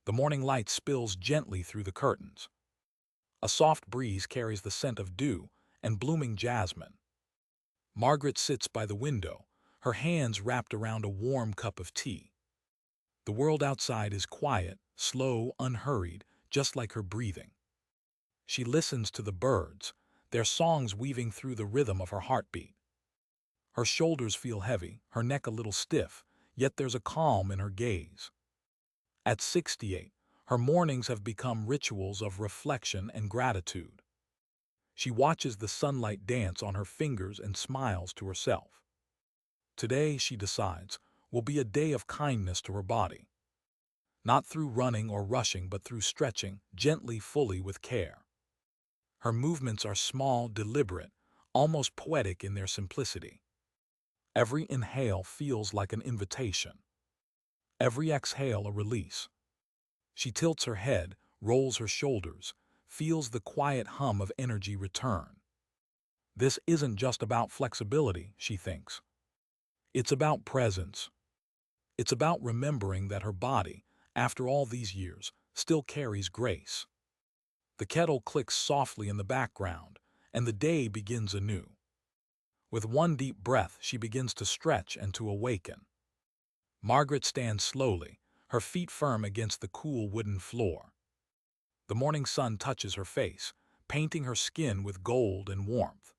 The morning light spills gently through the curtains. A soft breeze carries the scent of dew and blooming jasmine. Margaret sits by the window, her hands wrapped around a warm cup of tea. The world outside is quiet, slow, unhurried, just like her breathing. She listens to the birds, their songs weaving through the rhythm of her heartbeat. Her shoulders feel heavy, her neck a little stiff, yet there's a calm in her gaze. At 68, her mornings have become rituals of reflection and gratitude. She watches the sunlight dance on her fingers and smiles to herself. Today, she decides, will be a day of kindness to her body. Not through running or rushing, but through stretching, gently, fully, with care. Her movements are small, deliberate, almost poetic in their simplicity. Every inhale feels like an invitation. Every exhale a release. She tilts her head, rolls her shoulders, feels the quiet hum of energy return. This isn't just about flexibility, she thinks. It's about presence. It's about remembering that her body, after all these years, still carries grace. The kettle clicks softly in the background, and the day begins anew. With one deep breath, she begins to stretch and to awaken. Margaret stands slowly, her feet firm against the cool wooden floor. The morning sun touches her face, painting her skin with gold and warmth.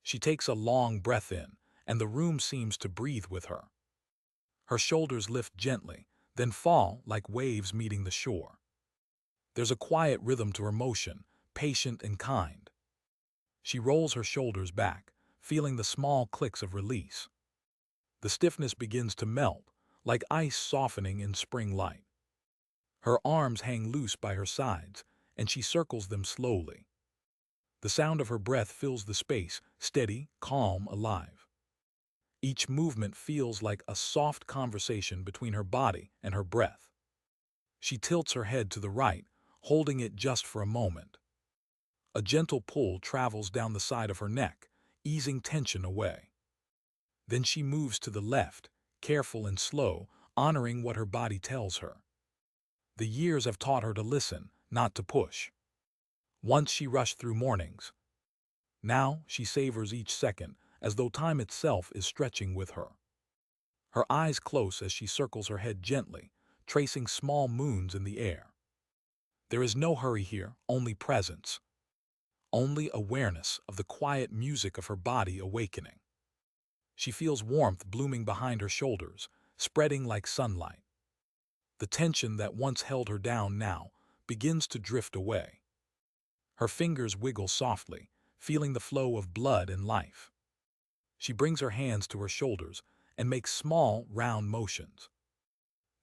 She takes a long breath in, and the room seems to breathe with her. Her shoulders lift gently, then fall like waves meeting the shore. There's a quiet rhythm to her motion, patient and kind. She rolls her shoulders back, feeling the small clicks of release. The stiffness begins to melt, like ice softening in spring light. Her arms hang loose by her sides, and she circles them slowly. The sound of her breath fills the space, steady, calm, alive. Each movement feels like a soft conversation between her body and her breath. She tilts her head to the right, holding it just for a moment. A gentle pull travels down the side of her neck, easing tension away. Then she moves to the left, careful and slow, honoring what her body tells her. The years have taught her to listen, not to push. Once she rushed through mornings. Now she savors each second, as though time itself is stretching with her. Her eyes close as she circles her head gently, tracing small moons in the air. There is no hurry here, only presence. Only awareness of the quiet music of her body awakening. She feels warmth blooming behind her shoulders, spreading like sunlight. The tension that once held her down now begins to drift away. Her fingers wiggle softly, feeling the flow of blood and life. She brings her hands to her shoulders and makes small, round motions.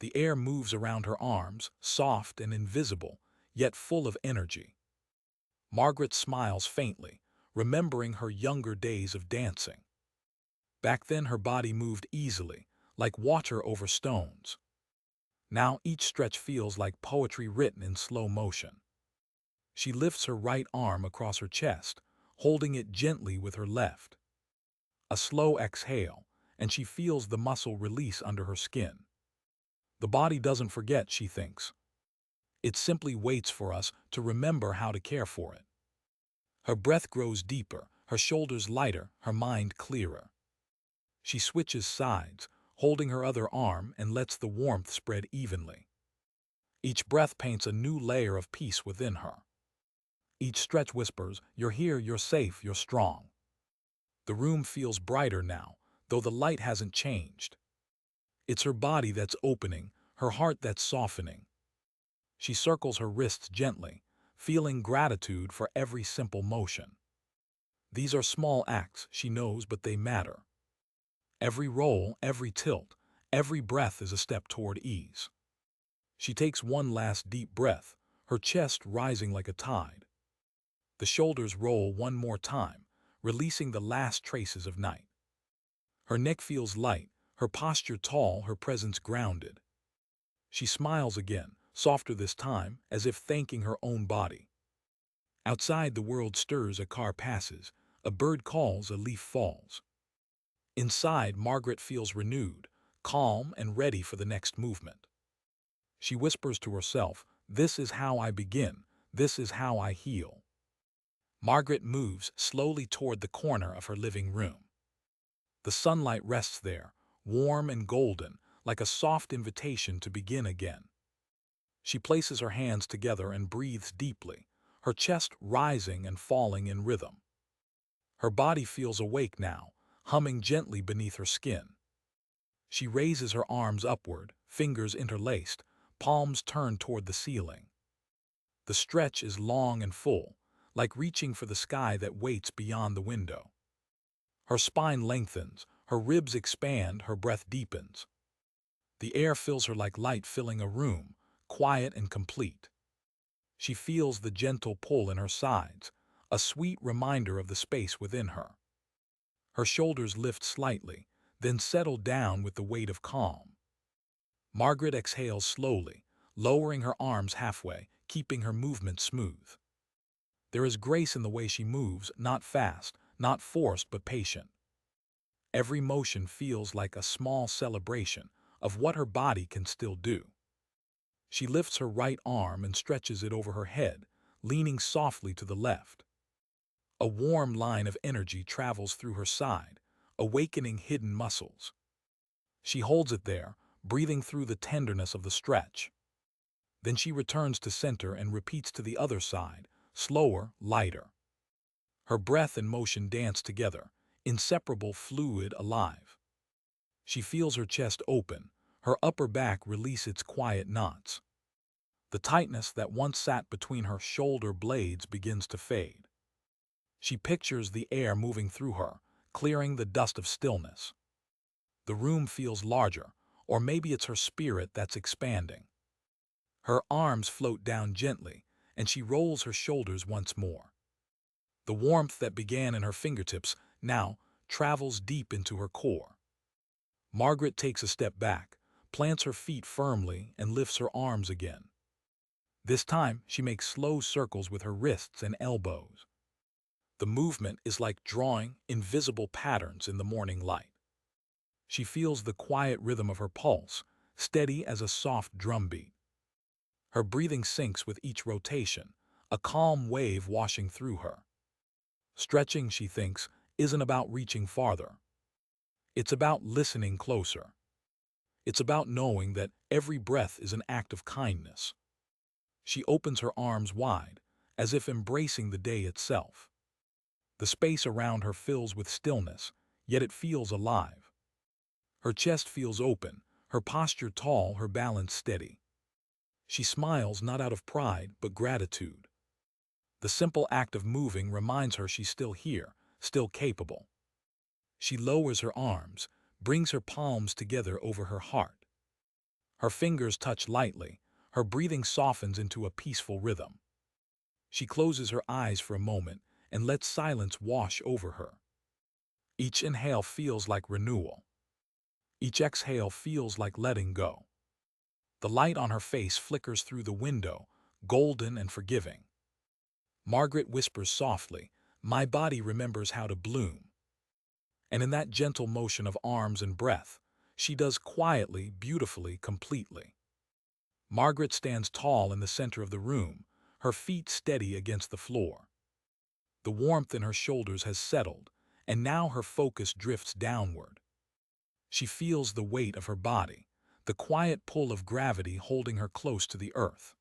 The air moves around her arms, soft and invisible, yet full of energy. Margaret smiles faintly, remembering her younger days of dancing. Back then her body moved easily, like water over stones. Now each stretch feels like poetry written in slow motion. She lifts her right arm across her chest, holding it gently with her left. A slow exhale, and she feels the muscle release under her skin. The body doesn't forget, she thinks. It simply waits for us to remember how to care for it. Her breath grows deeper, her shoulders lighter, her mind clearer. She switches sides, holding her other arm, and lets the warmth spread evenly. Each breath paints a new layer of peace within her. Each stretch whispers, "You're here, you're safe, you're strong." The room feels brighter now, though the light hasn't changed. It's her body that's opening, her heart that's softening. She circles her wrists gently, feeling gratitude for every simple motion. These are small acts, she knows, but they matter. Every roll, every tilt, every breath is a step toward ease. She takes one last deep breath, her chest rising like a tide. The shoulders roll one more time, releasing the last traces of night. Her neck feels light, her posture tall, her presence grounded. She smiles again, softer this time, as if thanking her own body. Outside, the world stirs, a car passes, a bird calls, a leaf falls. Inside, Margaret feels renewed, calm and ready for the next movement. She whispers to herself, "This is how I begin. This is how I heal." Margaret moves slowly toward the corner of her living room. The sunlight rests there, warm and golden, like a soft invitation to begin again. She places her hands together and breathes deeply, her chest rising and falling in rhythm. Her body feels awake now, humming gently beneath her skin. She raises her arms upward, fingers interlaced, palms turned toward the ceiling. The stretch is long and full, like reaching for the sky that waits beyond the window. Her spine lengthens, her ribs expand, her breath deepens. The air fills her like light filling a room, quiet and complete. She feels the gentle pull in her sides, a sweet reminder of the space within her. Her shoulders lift slightly, then settle down with the weight of calm. Margaret exhales slowly, lowering her arms halfway, keeping her movement smooth. There is grace in the way she moves, not fast, not forced, but patient. Every motion feels like a small celebration of what her body can still do. She lifts her right arm and stretches it over her head, leaning softly to the left. A warm line of energy travels through her side, awakening hidden muscles. She holds it there, breathing through the tenderness of the stretch. Then she returns to center and repeats to the other side, slower, lighter. Her breath and motion dance together, inseparable, fluid, alive. She feels her chest open, her upper back release its quiet knots. The tightness that once sat between her shoulder blades begins to fade. She pictures the air moving through her, clearing the dust of stillness. The room feels larger, or maybe it's her spirit that's expanding. Her arms float down gently, and she rolls her shoulders once more. The warmth that began in her fingertips now travels deep into her core. Margaret takes a step back, plants her feet firmly, and lifts her arms again. This time, she makes slow circles with her wrists and elbows. The movement is like drawing invisible patterns in the morning light. She feels the quiet rhythm of her pulse, steady as a soft drumbeat. Her breathing sinks with each rotation, a calm wave washing through her. Stretching, she thinks, isn't about reaching farther. It's about listening closer. It's about knowing that every breath is an act of kindness. She opens her arms wide, as if embracing the day itself. The space around her fills with stillness, yet it feels alive. Her chest feels open, her posture tall, her balance steady. She smiles not out of pride, but gratitude. The simple act of moving reminds her she's still here, still capable. She lowers her arms, brings her palms together over her heart. Her fingers touch lightly, her breathing softens into a peaceful rhythm. She closes her eyes for a moment and lets silence wash over her. Each inhale feels like renewal. Each exhale feels like letting go. The light on her face flickers through the window, golden and forgiving. Margaret whispers softly, "My body remembers how to bloom." And in that gentle motion of arms and breath, she does quietly, beautifully, completely. Margaret stands tall in the center of the room, her feet steady against the floor. The warmth in her shoulders has settled, and now her focus drifts downward. She feels the weight of her body, the quiet pull of gravity holding her close to the earth.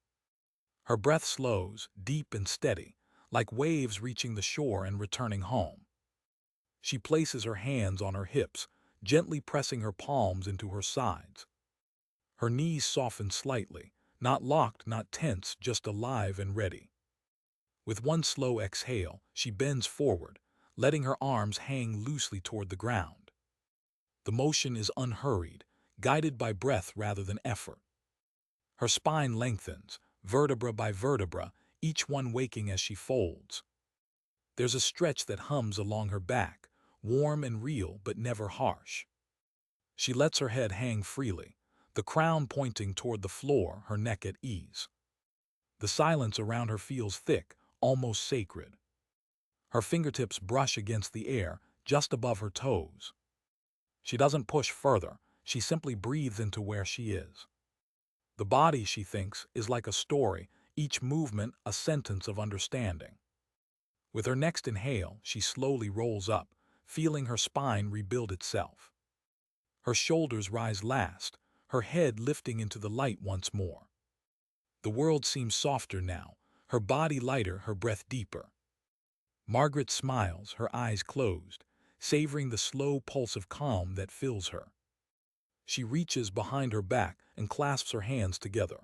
Her breath slows, deep and steady, like waves reaching the shore and returning home. She places her hands on her hips, gently pressing her palms into her sides. Her knees soften slightly, not locked, not tense, just alive and ready. With one slow exhale, she bends forward, letting her arms hang loosely toward the ground. The motion is unhurried, guided by breath rather than effort. Her spine lengthens, vertebra by vertebra, each one waking as she folds. There's a stretch that hums along her back, warm and real but never harsh. She lets her head hang freely, the crown pointing toward the floor, her neck at ease. The silence around her feels thick, almost sacred. Her fingertips brush against the air, just above her toes. She doesn't push further, she simply breathes into where she is. The body, she thinks, is like a story, each movement a sentence of understanding. With her next inhale, she slowly rolls up, feeling her spine rebuild itself. Her shoulders rise last, her head lifting into the light once more. The world seems softer now, her body lighter, her breath deeper. Margaret smiles, her eyes closed, savoring the slow pulse of calm that fills her. She reaches behind her back and clasps her hands together.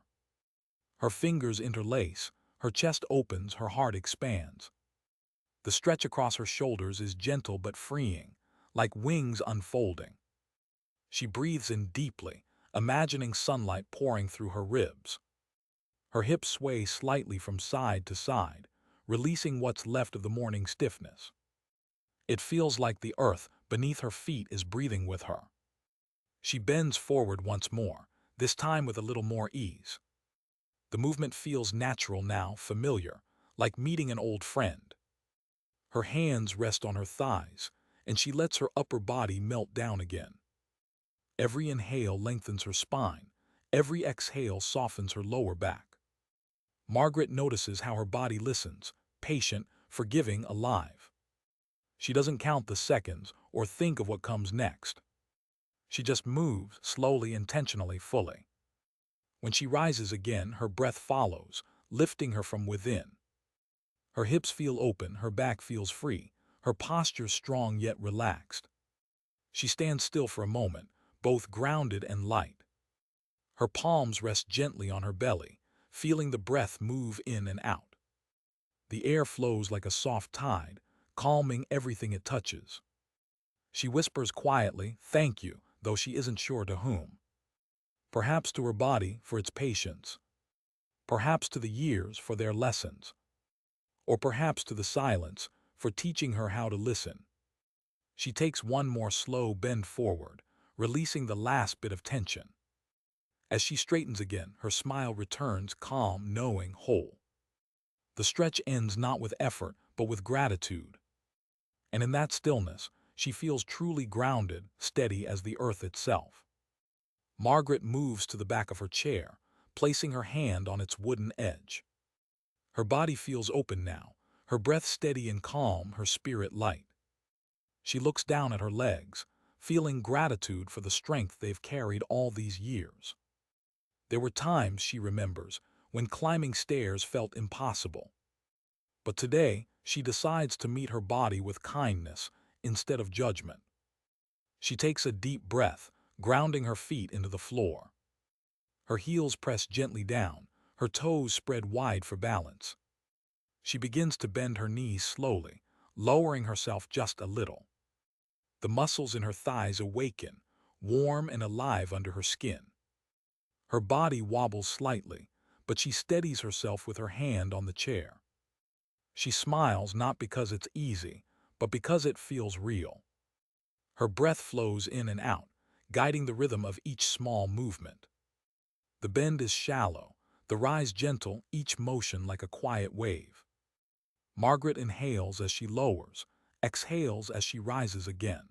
Her fingers interlace, her chest opens, her heart expands. The stretch across her shoulders is gentle but freeing, like wings unfolding. She breathes in deeply, imagining sunlight pouring through her ribs. Her hips sway slightly from side to side, releasing what's left of the morning stiffness. It feels like the earth beneath her feet is breathing with her. She bends forward once more, this time with a little more ease. The movement feels natural now, familiar, like meeting an old friend. Her hands rest on her thighs, and she lets her upper body melt down again. Every inhale lengthens her spine, every exhale softens her lower back. Margaret notices how her body listens, patient, forgiving, alive. She doesn't count the seconds or think of what comes next. She just moves, slowly, intentionally, fully. When she rises again, her breath follows, lifting her from within. Her hips feel open, her back feels free, her posture strong yet relaxed. She stands still for a moment, both grounded and light. Her palms rest gently on her belly, feeling the breath move in and out. The air flows like a soft tide, calming everything it touches. She whispers quietly, "Thank you," though she isn't sure to whom. Perhaps to her body for its patience, perhaps to the years for their lessons, or perhaps to the silence for teaching her how to listen. She takes one more slow bend forward, releasing the last bit of tension. As she straightens again, her smile returns, calm, knowing, whole. The stretch ends not with effort, but with gratitude. And in that stillness, she feels truly grounded, steady as the earth itself. Margaret moves to the back of her chair, placing her hand on its wooden edge. Her body feels open now, her breath steady and calm, her spirit light. She looks down at her legs, feeling gratitude for the strength they've carried all these years. There were times, she remembers, when climbing stairs felt impossible. But today, she decides to meet her body with kindness instead of judgment. She takes a deep breath, grounding her feet into the floor. Her heels press gently down, her toes spread wide for balance. She begins to bend her knees slowly, lowering herself just a little. The muscles in her thighs awaken, warm and alive under her skin. Her body wobbles slightly, but she steadies herself with her hand on the chair. She smiles not because it's easy, but because it feels real. Her breath flows in and out, guiding the rhythm of each small movement. The bend is shallow, the rise gentle, each motion like a quiet wave. Margaret inhales as she lowers, exhales as she rises again.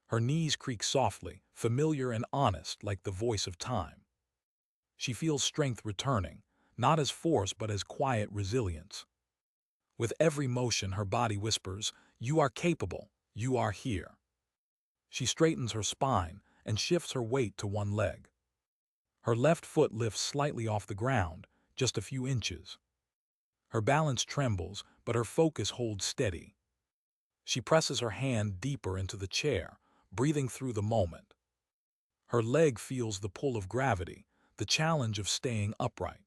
Her knees creak softly, familiar and honest like the voice of time. She feels strength returning, not as force but as quiet resilience. With every motion her body whispers, "You are capable, you are here." She straightens her spine and shifts her weight to one leg. Her left foot lifts slightly off the ground, just a few inches. Her balance trembles, but her focus holds steady. She presses her hand deeper into the chair, breathing through the moment. Her leg feels the pull of gravity, the challenge of staying upright.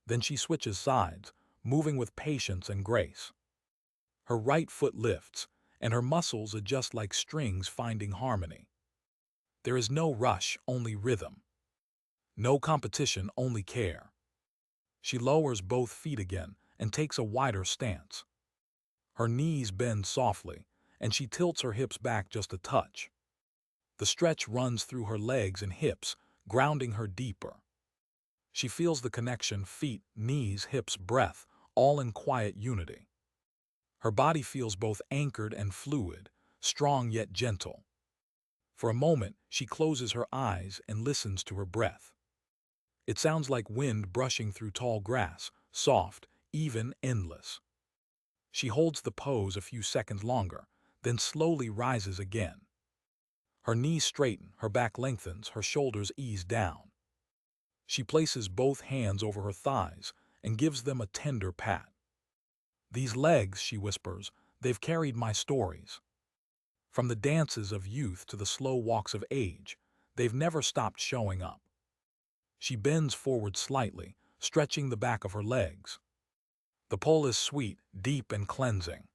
Then she switches sides, moving with patience and grace. Her right foot lifts, and her muscles adjust like strings finding harmony. There is no rush, only rhythm. No competition, only care. She lowers both feet again and takes a wider stance. Her knees bend softly, and she tilts her hips back just a touch. The stretch runs through her legs and hips, grounding her deeper. She feels the connection, feet, knees, hips, breath, all in quiet unity. Her body feels both anchored and fluid, strong yet gentle. For a moment, she closes her eyes and listens to her breath. It sounds like wind brushing through tall grass, soft, even, endless. She holds the pose a few seconds longer, then slowly rises again. Her knees straighten, her back lengthens, her shoulders ease down. She places both hands over her thighs and gives them a tender pat. "These legs," she whispers, "they've carried my stories. From the dances of youth to the slow walks of age, they've never stopped showing up." She bends forward slightly, stretching the back of her legs. The pull is sweet, deep, and cleansing.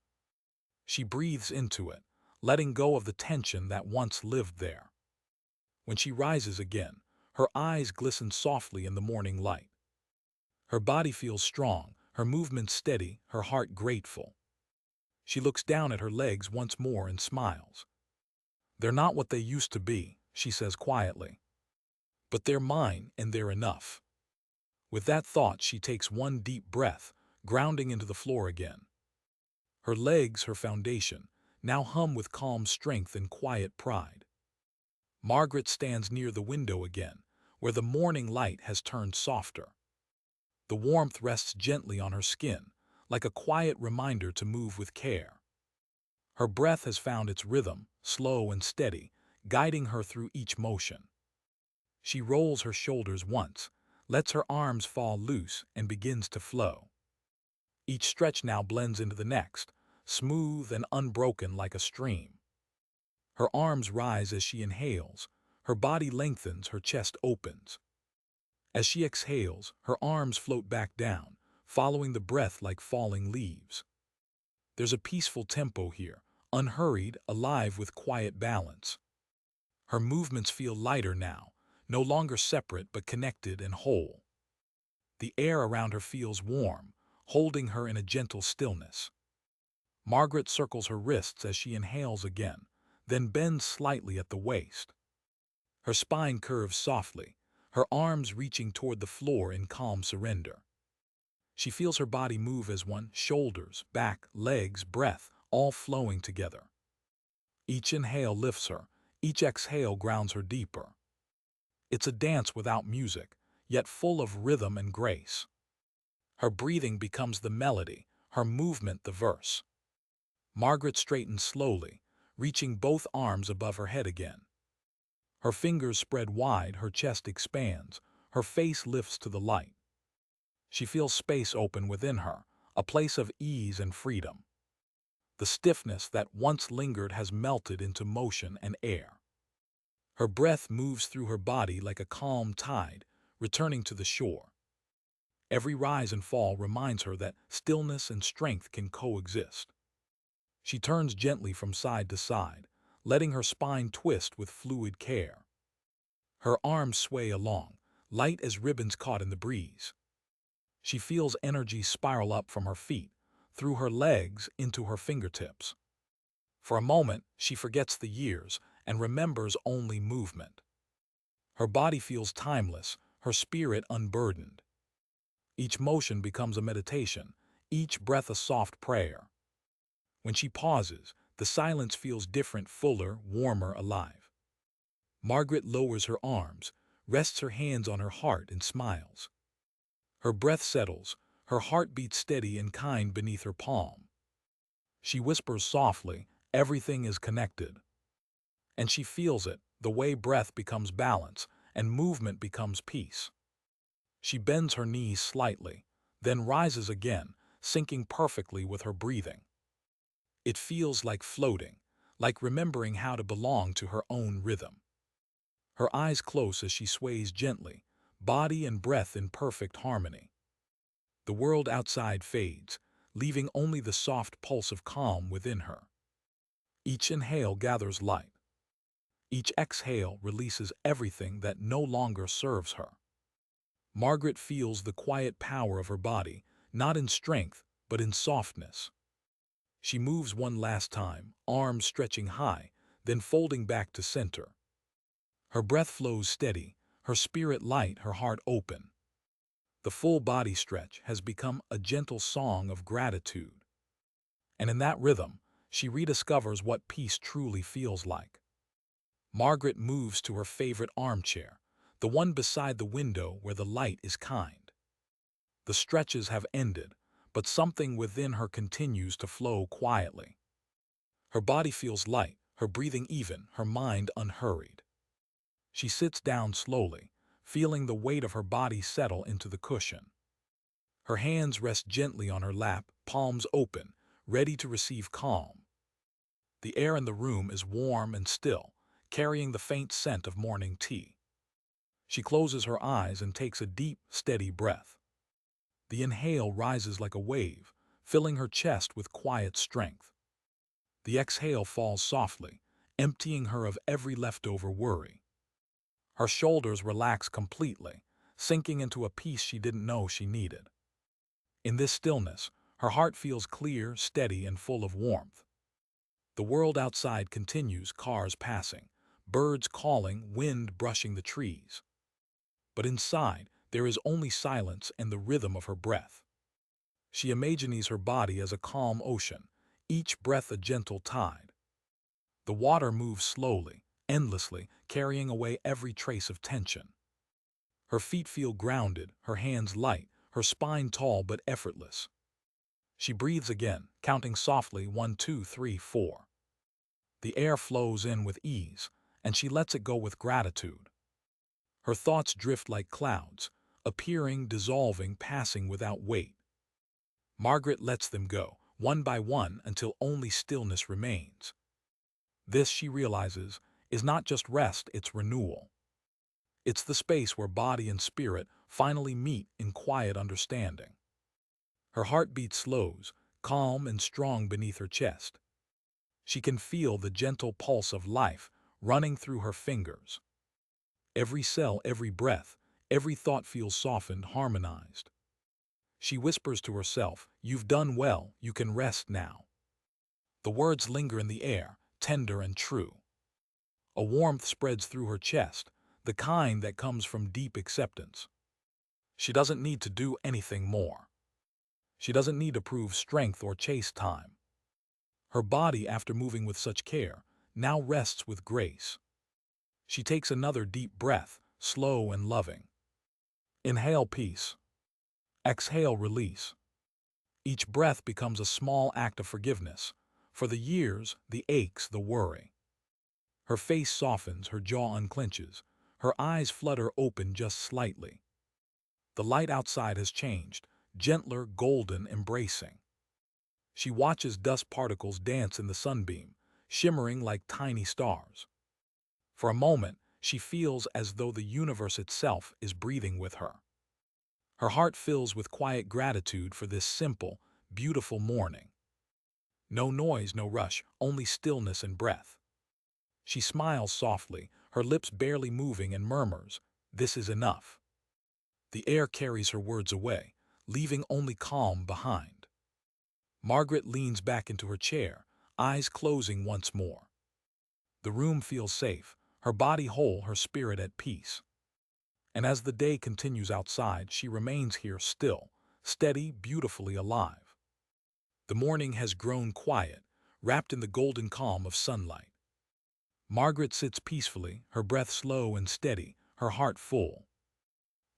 She breathes into it, letting go of the tension that once lived there. When she rises again, her eyes glisten softly in the morning light. Her body feels strong, her movement steady, her heart grateful. She looks down at her legs once more and smiles. "They're not what they used to be," she says quietly. "But they're mine, and they're enough." With that thought, she takes one deep breath, grounding into the floor again. Her legs, her foundation, now hum with calm strength and quiet pride. Margaret stands near the window again, where the morning light has turned softer. The warmth rests gently on her skin, like a quiet reminder to move with care. Her breath has found its rhythm, slow and steady, guiding her through each motion. She rolls her shoulders once, lets her arms fall loose, and begins to flow. Each stretch now blends into the next, smooth and unbroken like a stream. Her arms rise as she inhales, her body lengthens, her chest opens. As she exhales, her arms float back down, following the breath like falling leaves. There's a peaceful tempo here, unhurried, alive with quiet balance. Her movements feel lighter now, no longer separate but connected and whole. The air around her feels warm, holding her in a gentle stillness. Margaret circles her wrists as she inhales again, then bends slightly at the waist. Her spine curves softly, her arms reaching toward the floor in calm surrender. She feels her body move as one, shoulders, back, legs, breath, all flowing together. Each inhale lifts her, each exhale grounds her deeper. It's a dance without music, yet full of rhythm and grace. Her breathing becomes the melody, her movement the verse. Margaret straightens slowly, reaching both arms above her head again. Her fingers spread wide, her chest expands, her face lifts to the light. She feels space open within her, a place of ease and freedom. The stiffness that once lingered has melted into motion and air. Her breath moves through her body like a calm tide, returning to the shore. Every rise and fall reminds her that stillness and strength can coexist. She turns gently from side to side, letting her spine twist with fluid care. Her arms sway along, light as ribbons caught in the breeze. She feels energy spiral up from her feet, through her legs into her fingertips. For a moment, she forgets the years and remembers only movement. Her body feels timeless, her spirit unburdened. Each motion becomes a meditation, each breath a soft prayer. When she pauses, the silence feels different, fuller, warmer, alive. Margaret lowers her arms, rests her hands on her heart, and smiles. Her breath settles, her heart beats steady and kind beneath her palm. She whispers softly, "Everything is connected." And she feels it, the way breath becomes balance and movement becomes peace. She bends her knees slightly, then rises again, syncing perfectly with her breathing. It feels like floating, like remembering how to belong to her own rhythm. Her eyes close as she sways gently, body and breath in perfect harmony. The world outside fades, leaving only the soft pulse of calm within her. Each inhale gathers light. Each exhale releases everything that no longer serves her. Margaret feels the quiet power of her body, not in strength, but in softness. She moves one last time, arms stretching high, then folding back to center. Her breath flows steady, her spirit light, her heart open. The full body stretch has become a gentle song of gratitude. And in that rhythm, she rediscovers what peace truly feels like. Margaret moves to her favorite armchair, the one beside the window where the light is kind. The stretches have ended, but something within her continues to flow quietly. Her body feels light, her breathing even, her mind unhurried. She sits down slowly, feeling the weight of her body settle into the cushion. Her hands rest gently on her lap, palms open, ready to receive calm. The air in the room is warm and still, carrying the faint scent of morning tea. She closes her eyes and takes a deep, steady breath. The inhale rises like a wave, filling her chest with quiet strength. The exhale falls softly, emptying her of every leftover worry. Her shoulders relax completely, sinking into a peace she didn't know she needed. In this stillness, her heart feels clear, steady, and full of warmth. The world outside continues, cars passing, birds calling, wind brushing the trees. But inside, there is only silence and the rhythm of her breath. She imagines her body as a calm ocean, each breath a gentle tide. The water moves slowly, endlessly, carrying away every trace of tension. Her feet feel grounded, her hands light, her spine tall but effortless. She breathes again, counting softly 1, 2, 3, 4. The air flows in with ease, and she lets it go with gratitude. Her thoughts drift like clouds, appearing, dissolving, passing without weight. Margaret lets them go, one by one, until only stillness remains. This, she realizes, is not just rest, it's renewal. It's the space where body and spirit finally meet in quiet understanding. Her heartbeat slows, calm and strong beneath her chest. She can feel the gentle pulse of life running through her fingers. Every cell, every breath, every thought feels softened, harmonized. She whispers to herself, "You've done well, you can rest now." The words linger in the air, tender and true. A warmth spreads through her chest, the kind that comes from deep acceptance. She doesn't need to do anything more. She doesn't need to prove strength or chase time. Her body, after moving with such care, now rests with grace. She takes another deep breath, slow and loving. Inhale peace. Exhale release. Each breath becomes a small act of forgiveness, for the years, the aches, the worry. Her face softens, her jaw unclenches, her eyes flutter open just slightly. The light outside has changed, gentler, golden, embracing. She watches dust particles dance in the sunbeam, shimmering like tiny stars. For a moment, she feels as though the universe itself is breathing with her. Her heart fills with quiet gratitude for this simple, beautiful morning. No noise, no rush, only stillness and breath. She smiles softly, her lips barely moving, and murmurs, "This is enough." The air carries her words away, leaving only calm behind. Margaret leans back into her chair, eyes closing once more. The room feels safe, her body whole, her spirit at peace. And as the day continues outside, she remains here still, steady, beautifully alive. The morning has grown quiet, wrapped in the golden calm of sunlight. Margaret sits peacefully, her breath slow and steady, her heart full.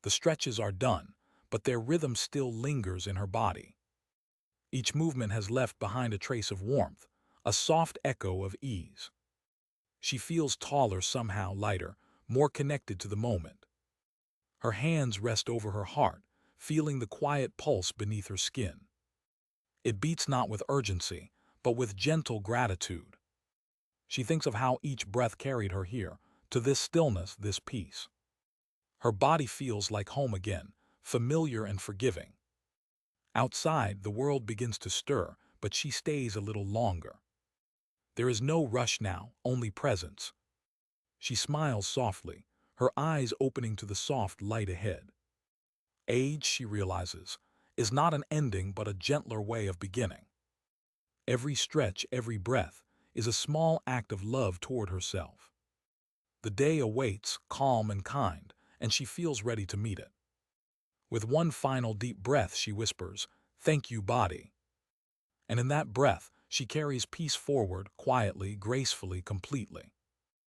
The stretches are done, but their rhythm still lingers in her body. Each movement has left behind a trace of warmth, a soft echo of ease. She feels taller somehow, lighter, more connected to the moment. Her hands rest over her heart, feeling the quiet pulse beneath her skin. It beats not with urgency, but with gentle gratitude. She thinks of how each breath carried her here, to this stillness, this peace. Her body feels like home again, familiar and forgiving. Outside, the world begins to stir, but she stays a little longer. There is no rush now, only presence. She smiles softly, her eyes opening to the soft light ahead. Age, she realizes, is not an ending but a gentler way of beginning. Every stretch, every breath, is a small act of love toward herself. The day awaits, calm and kind, and she feels ready to meet it. With one final deep breath, she whispers, "Thank you, body." And in that breath, she carries peace forward, quietly, gracefully, completely.